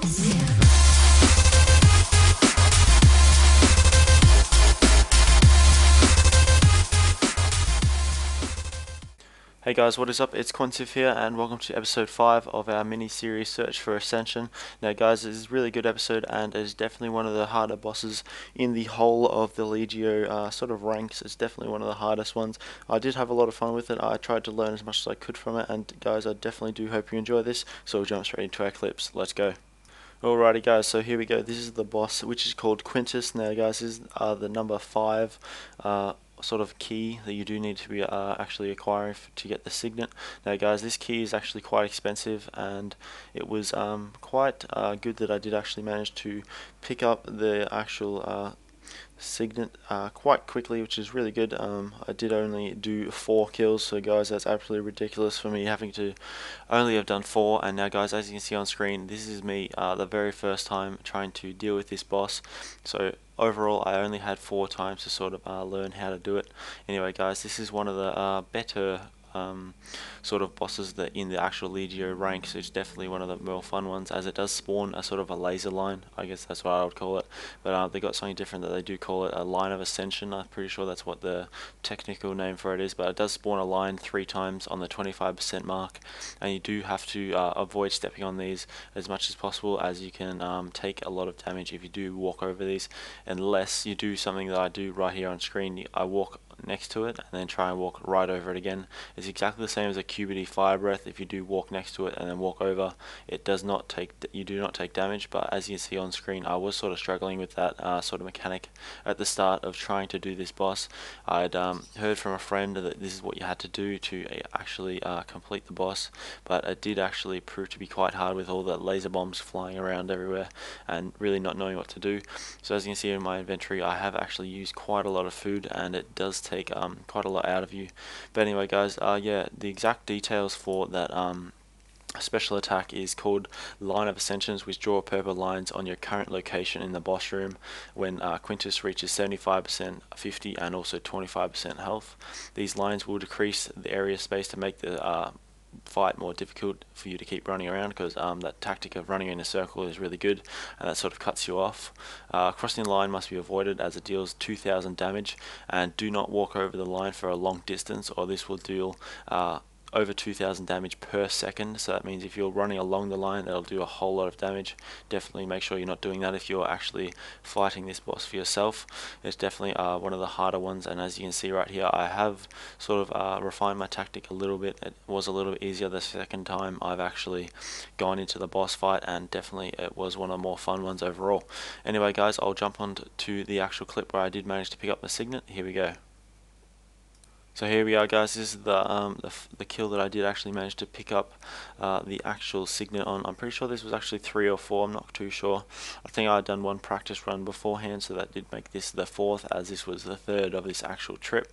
Hey guys, what is up? It's Quantive here, and welcome to episode 5 of our mini-series Search for Ascension. Now guys, this is a really good episode, and it is definitely one of the harder bosses in the whole of the Legio sort of ranks. It's definitely one of the hardest ones. I did have a lot of fun with it. I tried to learn as much as I could from it, and guys, I definitely do hope you enjoy this. So we'll jump straight into our clips. Let's go. Alrighty guys, so here we go. This is the boss, which is called Quintus. Now guys, this is the number 5 sort of key that you do need to be actually acquiring to get the signet. Now guys, this key is actually quite expensive, and it was quite good that I did actually manage to pick up the actual signet quite quickly, which is really good. I did only do 4 kills, so guys, that's absolutely ridiculous for me having to only have done 4. And now guys, as you can see on screen, this is me the very first time trying to deal with this boss. So overall I only had 4 times to sort of learn how to do it. Anyway guys, this is one of the better sort of bosses that in the actual Legio ranks. It's definitely one of the more fun ones, as it does spawn a sort of a laser line. I guess that's what I would call it, but they got something different that they do call it a line of Ascension. I'm pretty sure that's what the technical name for it is, but it does spawn a line 3 times on the 25% mark, and you do have to avoid stepping on these as much as possible, as you can take a lot of damage if you do walk over these, unless you do something that I do right here on screen. I walk next to it and then try and walk right over it again. It's exactly the same as a QBD fire breath. If you do walk next to it and then walk over, it does not take, you do not take damage. But as you can see on screen, I was sort of struggling with that sort of mechanic at the start of trying to do this boss. I'd heard from a friend that this is what you had to do to actually complete the boss, but it did actually prove to be quite hard with all the laser bombs flying around everywhere and really not knowing what to do. So as you can see in my inventory, I have actually used quite a lot of food, and it does take quite a lot out of you. But anyway guys, yeah, the exact details for that special attack is called Line of Ascensions, which draw purple lines on your current location in the boss room when Quintus reaches 75%, 50 and also 25% health. These lines will decrease the area space to make the fight more difficult for you to keep running around, because that tactic of running in a circle is really good, and that sort of cuts you off. Crossing the line must be avoided, as it deals 2000 damage, and do not walk over the line for a long distance, or this will deal over 2000 damage per second. So that means if you're running along the line, that'll do a whole lot of damage. Definitely make sure you're not doing that if you're actually fighting this boss for yourself. It's definitely one of the harder ones, and as you can see right here, I have sort of refined my tactic a little bit. It was a little bit easier the second time I've actually gone into the boss fight, and definitely it was one of the more fun ones overall. Anyway guys, I'll jump on to the actual clip where I did manage to pick up the signet. Here we go. So here we are guys, this is the kill that I did actually manage to pick up the actual signet on. I'm pretty sure this was actually 3 or 4, I'm not too sure. I think I had done one practice run beforehand, so that did make this the 4th, as this was the 3rd of this actual trip.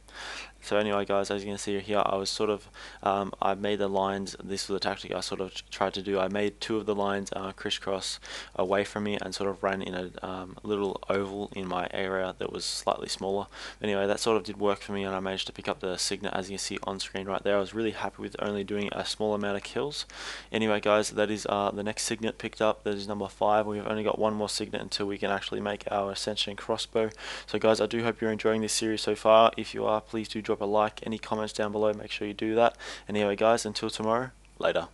So anyway guys, as you can see here, I was sort of, I made the lines, this was the tactic I sort of tried to do. I made 2 of the lines crisscross away from me and sort of ran in a little oval in my area that was slightly smaller. Anyway, that sort of did work for me, and I managed to pick up the signet, as you can see on screen right there. I was really happy with only doing a small amount of kills. Anyway guys, that is the next signet picked up. That is number 5. We've only got one more signet until we can actually make our Ascension crossbow. So guys, I do hope you're enjoying this series so far. If you are, please do drop a like. Any comments down below, make sure you do that. Anyway guys, until tomorrow, later.